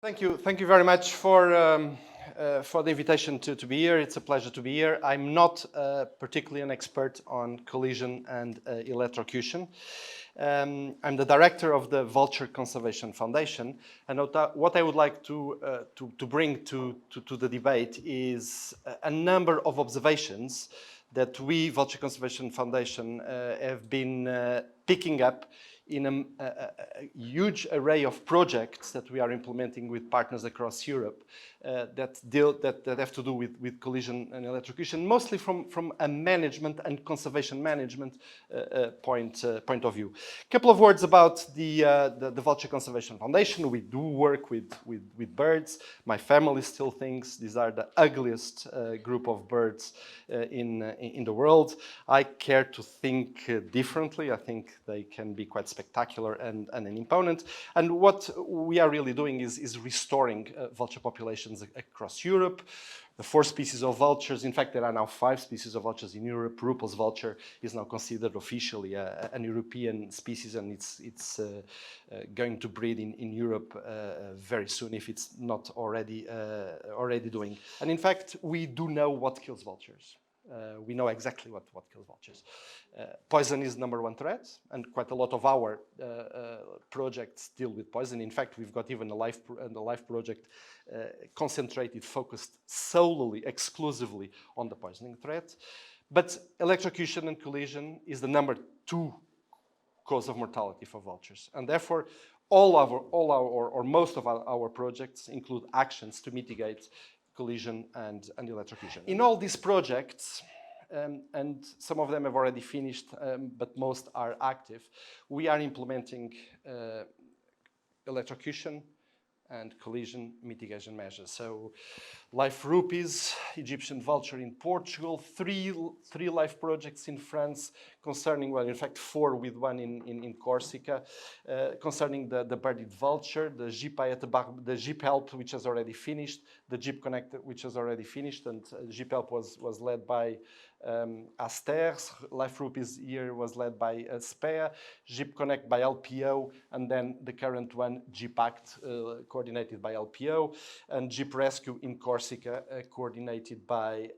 Thank you very much for the invitation to be here. It's a pleasure to be here. I'm not particularly an expert on collision and electrocution. I'm the director of the Vulture Conservation Foundation, and what I would like to bring to the debate is a number of observations that we, Vulture Conservation Foundation, have been picking up in a huge array of projects that we are implementing with partners across Europe that have to do with collision and electrocution, mostly from a management and conservation management point of view. A couple of words about the Vulture Conservation Foundation. We do work with birds. My family still thinks these are the ugliest group of birds in the world. I care to think differently. I think they can be quite spectacular and an imponent. And what we are really doing is restoring vulture populations across Europe. The 4 species of vultures, in fact, there are now 5 species of vultures in Europe. Rupel's vulture is now considered officially an European species, and it's going to breed in Europe very soon, if it's not already doing. And in fact, we do know what kills vultures. We know exactly what kills vultures. Poison is the #1 threat, and quite a lot of our projects deal with poison. In fact, we've got even a life project concentrated, focused solely, exclusively on the poisoning threat. But electrocution and collision is the #2 cause of mortality for vultures, and therefore most of our projects include actions to mitigate collision and electrocution. In all these projects, and some of them have already finished, but most are active, we are implementing electrocution and collision mitigation measures. So, live rupees, Egyptian vulture in Portugal, three live projects in France concerning, well, in fact, 4 with one in Corsica, concerning the birded vulture, the Jeep Help, which has already finished, the Jeep Connect, which has already finished, and Jeep Help was led by Aster, Life Rupees here was led by SPEA, Jeep Connect by LPO, and then the current one, Jeep Act, coordinated by LPO, and Jeep Rescue in Corsica, coordinated by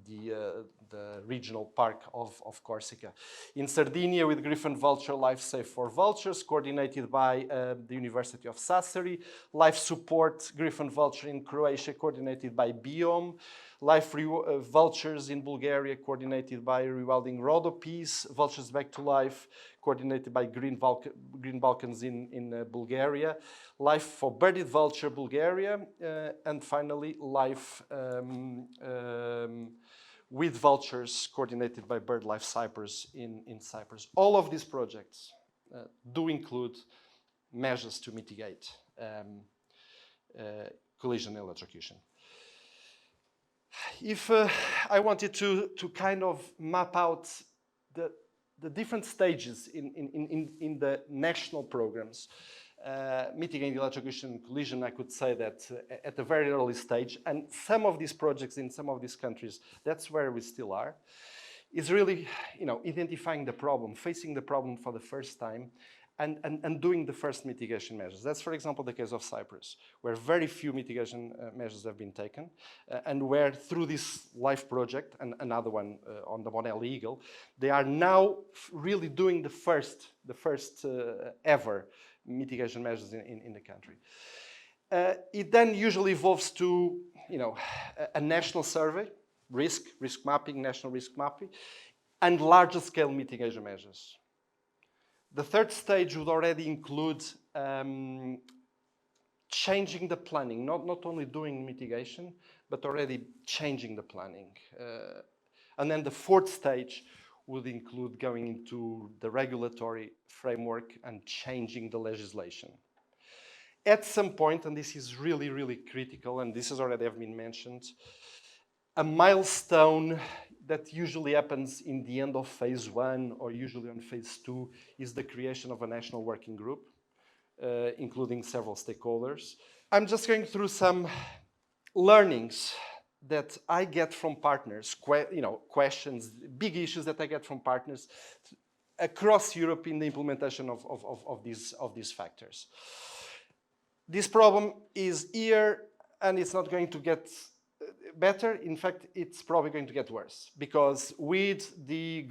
the regional park of Corsica. In Sardinia, with Griffon Vulture, Life Safe for Vultures, coordinated by the University of Sassari, Life Support Griffon Vulture in Croatia, coordinated by Biome, Life Vultures in Bulgaria, coordinated by Rewilding Rhodopees, Vultures Back to Life, coordinated by Green Balkans in Bulgaria, Life for Birded Vulture, Bulgaria, and finally Life with Vultures, coordinated by BirdLife Cyprus in Cyprus. All of these projects do include measures to mitigate collision and electrocution. If I wanted to kind of map out the different stages in the national programs, mitigating electrocution and collision, I could say that at a very early stage, and some of these projects in some of these countries, that's where we still are, is really, identifying the problem, facing the problem for the first time, and doing the first mitigation measures. That's, for example, the case of Cyprus, where very few mitigation measures have been taken, and where through this LIFE project, and another one on the Monel Eagle, they are now really doing the first ever mitigation measures in the country. It then usually evolves to, a national survey, risk mapping, national risk mapping, and larger scale mitigation measures. The third stage would already include changing the planning, not only doing mitigation, but already changing the planning. And then the fourth stage would include going into the regulatory framework and changing the legislation. At some point, and this is really, really critical, and this has already been mentioned, a milestone that usually happens in the end of phase 1 or usually on phase 2 is the creation of a national working group, including several stakeholders. I'm just going through some learnings that I get from partners, questions, big issues that I get from partners across Europe in the implementation of these factors. This problem is here, and it's not going to get better. In fact, it's probably going to get worse, because with the,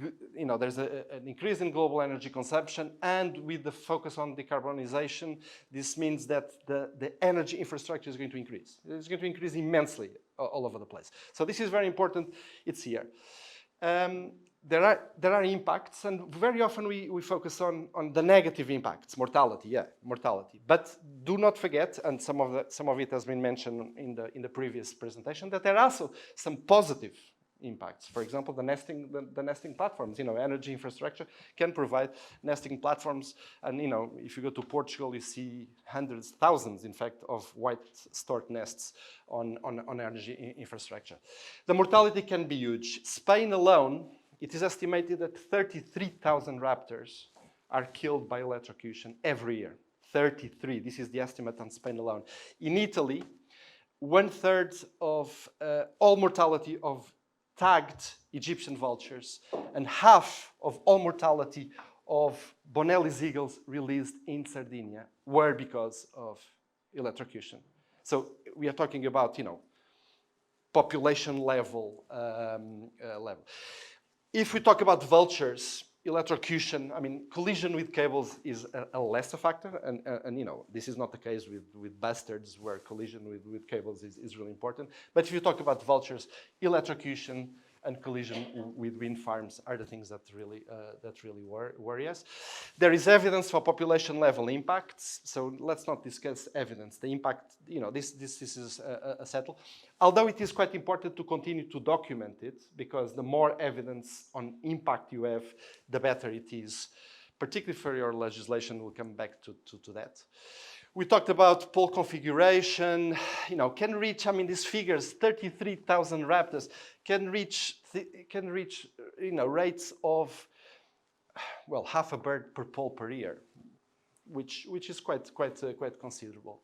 there's an increase in global energy consumption, and with the focus on decarbonization, this means that the energy infrastructure is going to increase. It's going to increase immensely all over the place. So this is very important. It's here. There are impacts, and very often we focus on the negative impacts, mortality. But do not forget, and some of it has been mentioned in the previous presentation, that there are also some positive impacts. For example, the nesting platforms. Energy infrastructure can provide nesting platforms, and if you go to Portugal, you see hundreds, thousands, in fact, of white stork nests on energy infrastructure. The mortality can be huge. Spain alone, it is estimated that 33,000 raptors are killed by electrocution every year. 33. This is the estimate on Spain alone. In Italy, 1/3 of all mortality of tagged Egyptian vultures and half of all mortality of Bonelli's eagles released in Sardinia were because of electrocution. So we are talking about, population level. If we talk about vultures, electrocution, collision with cables is a lesser factor, and this is not the case with bastards, where collision with cables is really important. But if you talk about vultures, electrocution and collision with wind farms are the things that really worry us. There is evidence for population level impacts, so let's not discuss evidence. The impact, this is a settle. Although it is quite important to continue to document it, because the more evidence on impact you have, the better it is, particularly for your legislation. We'll come back to that. We talked about pole configuration, can reach, these figures, 33,000 raptors can reach rates of, well, half a bird per pole per year, which is quite considerable.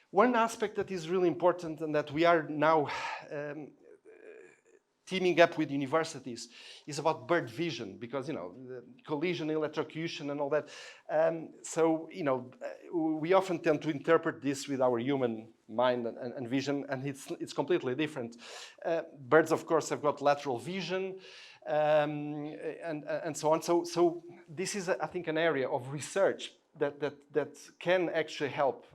One aspect that is really important, and that we are now teaming up with universities, is about bird vision, because the collision, electrocution, and all that. We often tend to interpret this with our human mind and vision, and it's completely different. Birds, of course, have got lateral vision, and so on. So this is, I think, an area of research that can actually help,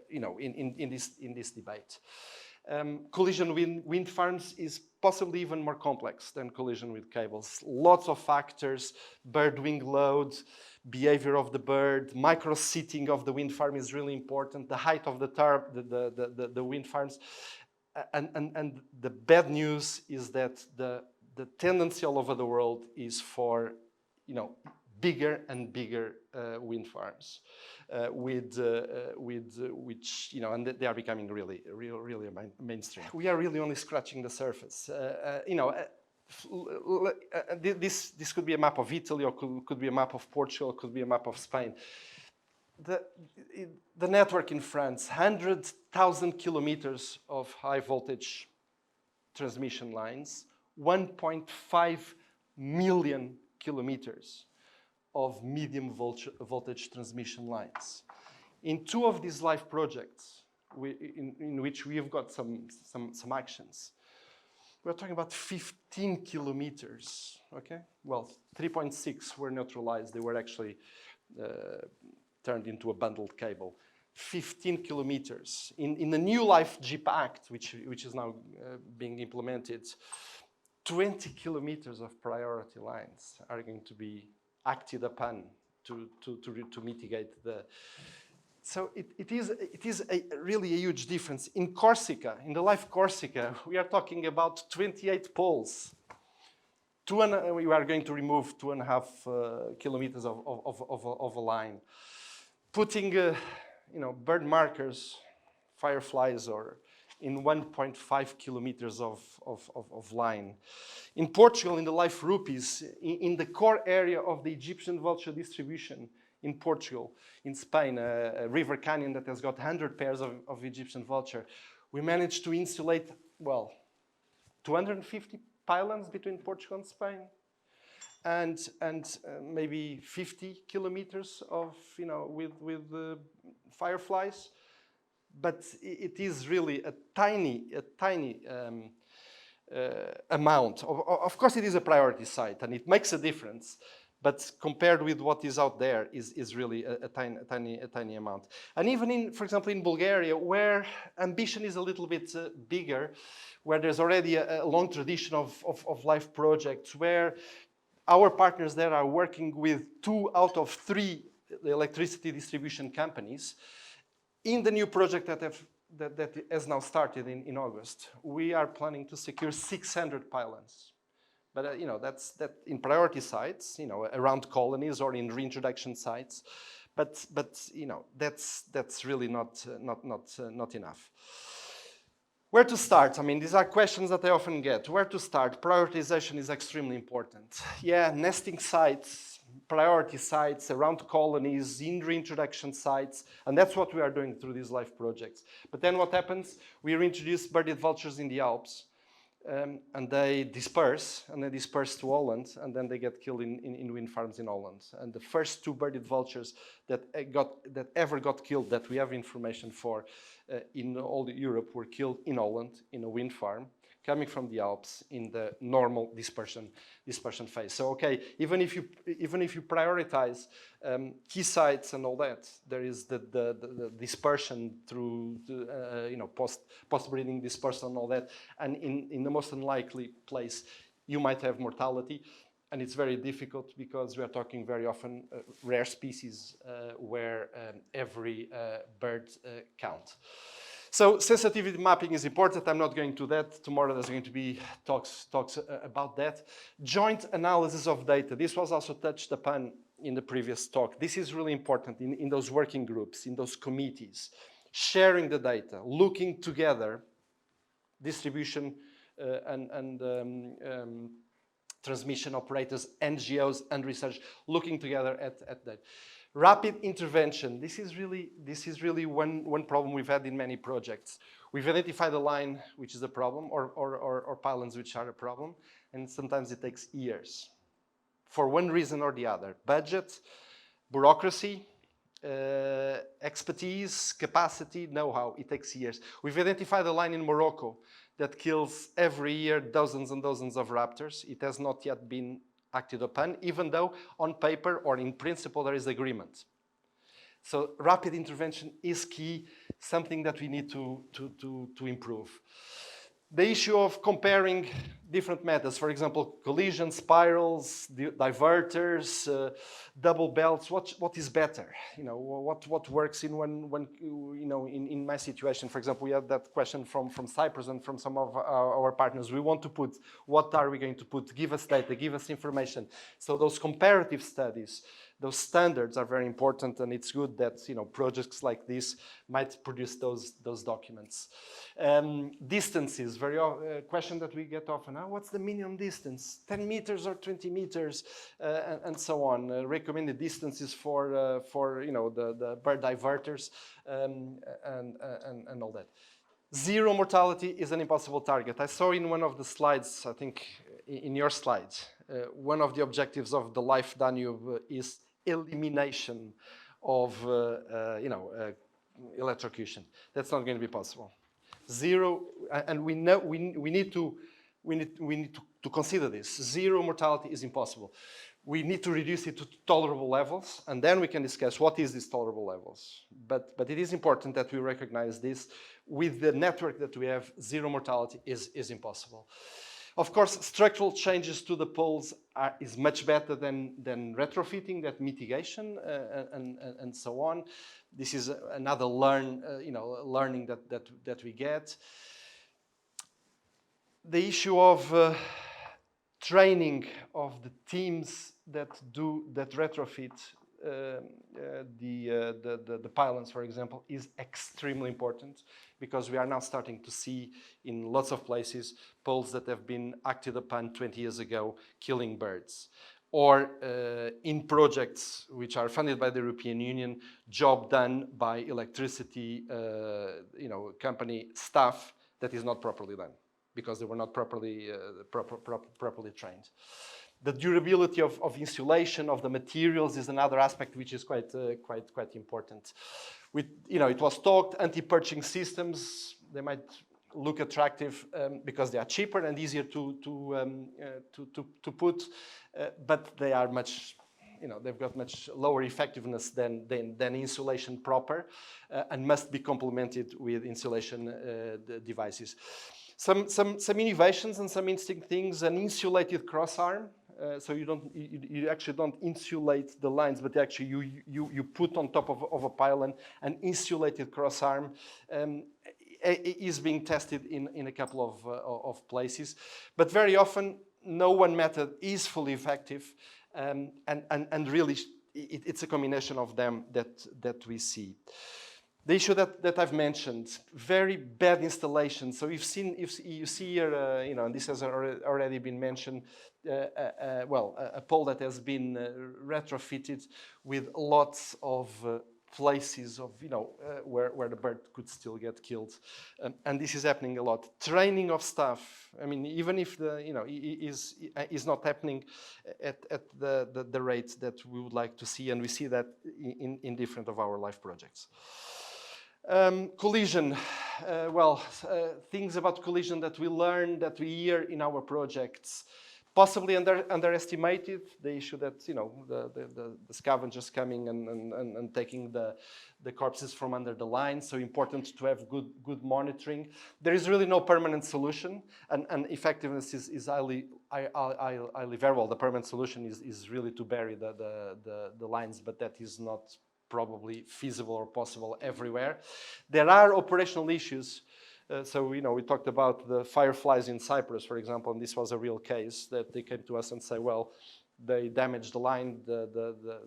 in this debate. Collision with wind farms is possibly even more complex than collision with cables. Lots of factors: bird wing load, behavior of the bird, micro-seating of the wind farm is really important, the height of the wind farms. And the bad news is that the tendency all over the world is for, bigger and bigger wind farms, which, and they are becoming really mainstream. We are really only scratching the surface. This could be a map of Italy, or could be a map of Portugal, could be a map of Spain. The network in France, 100,000 kilometers of high voltage transmission lines, 1.5 million kilometers of medium voltage transmission lines. In two of these live projects, in which we have got some actions, we're talking about 15 kilometers, okay? Well, 3.6 were neutralized. They were actually turned into a bundled cable. 15 kilometers. In the new Life GIP Act, which is now being implemented, 20 kilometers of priority lines are going to be acted upon to mitigate the. So it is really a huge difference. In Corsica, in the Life Corsica, we are talking about 28 poles. We are going to remove 2.5 kilometers of a line, putting bird markers, fireflies, or in 1.5 kilometers of line. In Portugal, in the Life Rupees, in the core area of the Egyptian vulture distribution in Portugal, in Spain, a river canyon that has got 100 pairs of Egyptian vulture, we managed to insulate, well, 250 pylons between Portugal and Spain, and maybe 50 kilometers of, with fireflies, but it is really a tiny amount. Of course, it is a priority site, and it makes a difference. But compared with what is out there, is really a tiny amount. And even in, for example, in Bulgaria, where ambition is a little bit bigger, where there's already a long tradition of life projects, where our partners there are working with 2 out of 3 electricity distribution companies. In the new project that has now started in August, we are planning to secure 600 pylons. But that's in priority sites, around colonies or in reintroduction sites. But that's really not enough. Where to start? I mean, these are questions that I often get. Where to start? Prioritization is extremely important. Yeah, nesting sites, priority sites, around colonies, in reintroduction sites, and that's what we are doing through these life projects. But then what happens? We reintroduce birded vultures in the Alps, and they disperse to Holland, and then they get killed in wind farms in Holland. And the first 2 birded vultures that ever got killed, that we have information for, in all Europe, were killed in Holland in a wind farm, coming from the Alps in the normal dispersion phase. So okay, even if you prioritize key sites and all that, there is the dispersion through post breeding dispersion and all that, and in the most unlikely place, you might have mortality, and it's very difficult because we are talking very often rare species where every bird count. So sensitivity mapping is important. I'm not going to that. Tomorrow there's going to be talks about that. Joint analysis of data. This was also touched upon in the previous talk. This is really important in those working groups, in those committees. Sharing the data, looking together, distribution and transmission operators, NGOs and research, looking together at that. Rapid intervention. This is really one problem we've had in many projects. We've identified a line which is a problem, or pylons which are a problem, and sometimes it takes years for one reason or the other. Budget, bureaucracy, expertise, capacity, know-how. It takes years. We've identified a line in Morocco that kills every year dozens and dozens of raptors. It has not yet been acted upon, even though on paper or in principle there is agreement. So rapid intervention is key, something that we need to improve. The issue of comparing different methods, for example, collision, spirals, diverters, double belts, what is better? What works in in my situation? For example, we had that question from Cyprus and from some of our partners. We want to put, what are we going to put? Give us data, give us information. So those comparative studies, those standards are very important, and it's good that projects like this might produce those documents. Distances, very question that we get often. What's the minimum distance? 10 meters or 20 meters, and so on. Recommended distances for the bird diverters and all that. Zero mortality is an impossible target. I saw in one of the slides, I think in your slides, one of the objectives of the Life Danube is elimination of electrocution. That's not going to be possible. Zero, and we know we need to consider this. Zero mortality is impossible. We need to reduce it to tolerable levels, and then we can discuss what is these tolerable levels. But it is important that we recognize this. With the network that we have, zero mortality is impossible. Of course, structural changes to the poles is much better than retrofitting, that mitigation and so on. This is another learning that we get. The issue of training of the teams that retrofit the pylons, for example, is extremely important, because we are now starting to see in lots of places poles that have been acted upon 20 years ago killing birds. Or in projects which are funded by the European Union, job done by electricity company staff that is not properly done, because they were not properly trained. The durability of insulation of the materials is another aspect which is quite important. it was talked, anti-perching systems, they might look attractive because they are cheaper and easier to put, but they are much, they've got much lower effectiveness than insulation proper, and must be complemented with insulation devices. Some innovations and some interesting things: an insulated crossarm. So you actually don't insulate the lines, but actually you put on top of a pylon an insulated crossarm. Is being tested in a couple of places, but very often no one method is fully effective, and really it's a combination of them that we see. The issue that I've mentioned, very bad installation. So you see here, and this has already been mentioned, a pole that has been retrofitted with lots of places of, where the bird could still get killed. And this is happening a lot. Training of staff, I mean, even if is not happening at the rate that we would like to see, and we see that in different of our live projects. Collision, things about collision that we learn, that we hear in our projects, possibly underestimated. The issue that, the scavengers coming and taking the corpses from under the line, so important to have good monitoring. There is really no permanent solution, and effectiveness is highly variable. The permanent solution is really to bury the lines, but that is not probably feasible or possible everywhere. There are operational issues. So, we talked about the fireflies in Cyprus, for example, and this was a real case that they came to us and say, well, they damaged the line. The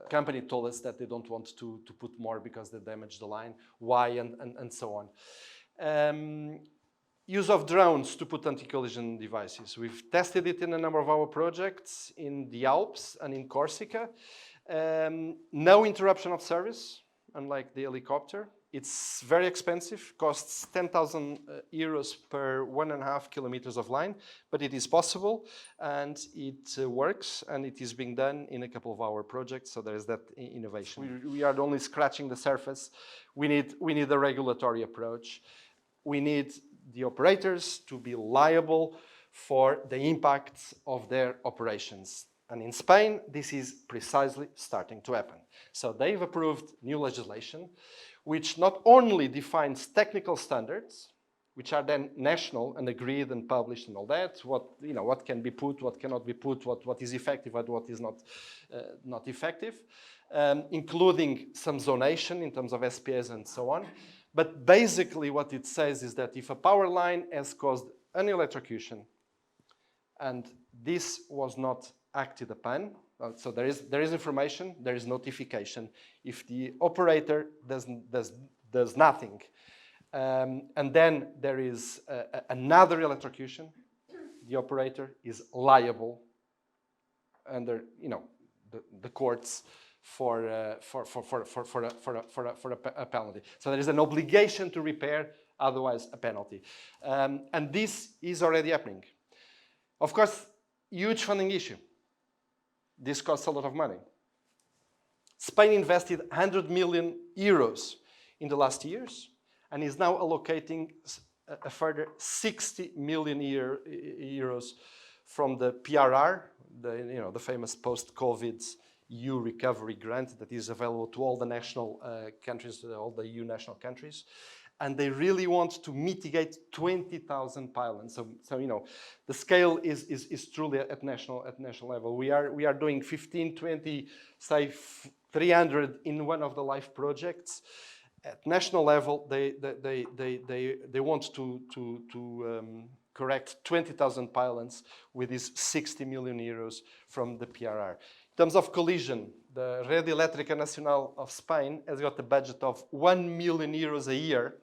company told us that they don't want to put more because they damaged the line. Why, and so on. Use of drones to put anti-collision devices. We've tested it in a number of our projects in the Alps and in Corsica. No interruption of service, unlike the helicopter. It's very expensive, costs 10,000 euros per 1.5 kilometers of line, but it is possible, and it works, and it is being done in a couple of our projects, so there is that innovation. We are only scratching the surface. We need a regulatory approach. We need the operators to be liable for the impacts of their operations. And in Spain, this is precisely starting to happen. So they've approved new legislation, which not only defines technical standards, which are then national and agreed and published and all that, what can be put, what cannot be put, what is effective and what is not effective, including some zonation in terms of SPAs and so on. But basically what it says is that if a power line has caused an electrocution and this was not acted upon, so there is information, there is notification. If the operator does nothing, and then there is another electrocution, the operator is liable under the courts for a penalty. So there is an obligation to repair, otherwise a penalty, and this is already happening. Of course, huge funding issue. This costs a lot of money. Spain invested 100 million euros in the last years and is now allocating a further 60 million euros from the PRR, the famous post-COVID EU recovery grant that is available to all the national countries, all the EU national countries. And they really want to mitigate 20,000 pylons. So the scale is truly at national level. We are doing 15, 20, say 300 in one of the live projects. At national level, they want to correct 20,000 pylons with these 60 million euros from the PRR. In terms of collision, the Red Eléctrica Nacional of Spain has got a budget of 1 million euros a year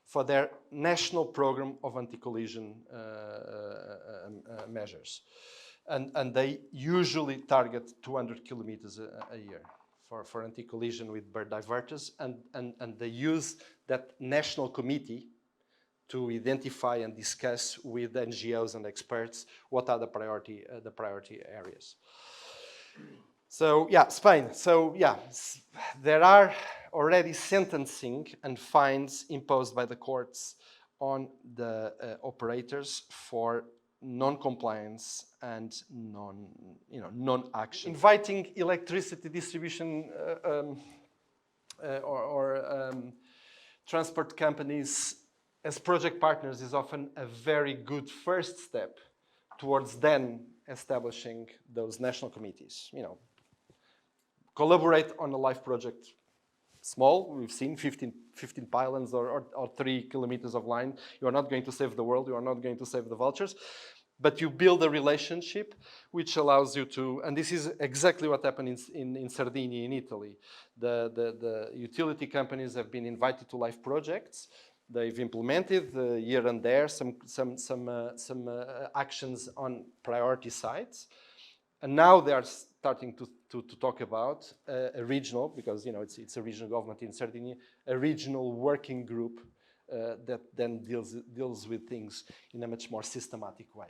for their national program of anti-collision measures. And they usually target 200 kilometers a year for anti-collision with bird diverters. And they use that national committee to identify and discuss with NGOs and experts what are the priority areas. So yeah, Spain. So yeah, there are already sentencing and fines imposed by the courts on the operators for non-compliance and non-action. Inviting electricity distribution or transport companies as project partners is often a very good first step towards then establishing those national committees. You know, collaborate on a live project. Small, we've seen 15 pylons or 3 kilometers of line. You are not going to save the world. You are not going to save the vultures. But you build a relationship which allows you to, and this is exactly what happened in Sardinia, in Italy. The utility companies have been invited to live projects. They've implemented here and there some actions on priority sites. And now they are starting to talk about a regional, because you know it's a regional government in Sardinia, a regional working group that then deals with things in a much more systematic way.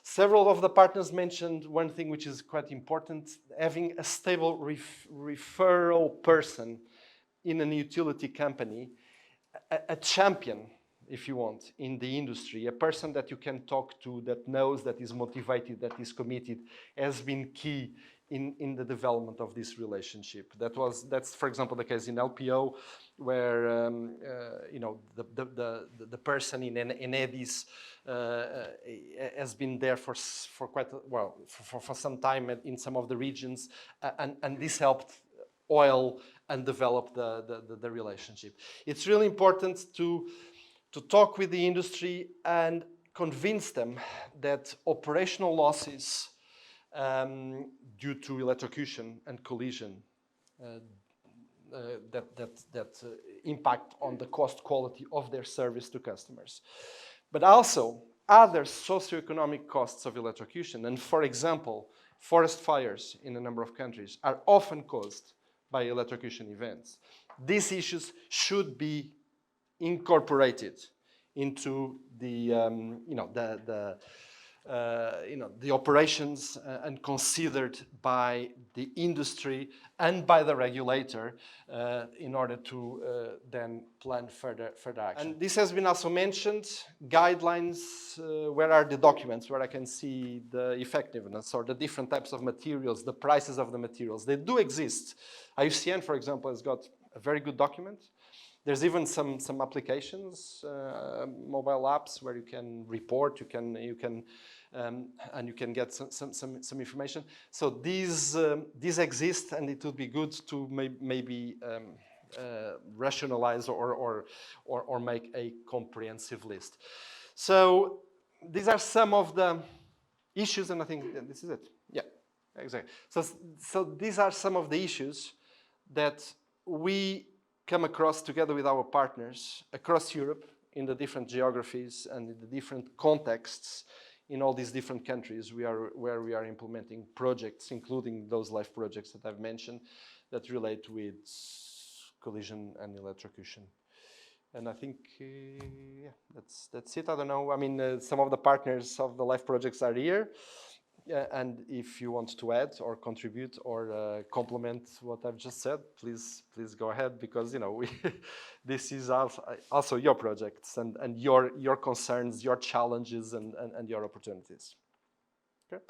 Several of the partners mentioned one thing which is quite important: having a stable referral person in an utility company, a champion, if you want, in the industry, a person that you can talk to, that knows, that is motivated, that is committed, has been key in the development of this relationship. That's, for example, the case in LPO, where you know the person in EDIS has been there for quite for some time in some of the regions, and this helped oil and develop the relationship. It's really important to talk with the industry and convince them that operational losses due to electrocution and collision that impact on the cost quality of their service to customers. But also other socioeconomic costs of electrocution. And for example, forest fires in a number of countries are often caused by electrocution events. These issues should be incorporated into the the operations and considered by the industry and by the regulator in order to then plan further action. And this has been also mentioned, guidelines, where are the documents where I can see the effectiveness or the different types of materials, the prices of the materials. They do exist. IUCN, for example, has got a very good document. There's even some applications, mobile apps where you can report, you can get some information. So these exist, and it would be good to maybe rationalize or make a comprehensive list. So these are some of the issues, and I think this is it. Yeah, exactly. So these are some of the issues that we come across together with our partners across Europe in the different geographies and in the different contexts in all these different countries where we are implementing projects, including those live projects that I've mentioned that relate with collision and electrocution. And I think, yeah, that's it. I don't know. I mean, some of the partners of the live projects are here. And if you want to add or contribute or complement what I've just said, please go ahead, because you know this is also your projects and your concerns, your challenges, and your opportunities. Okay.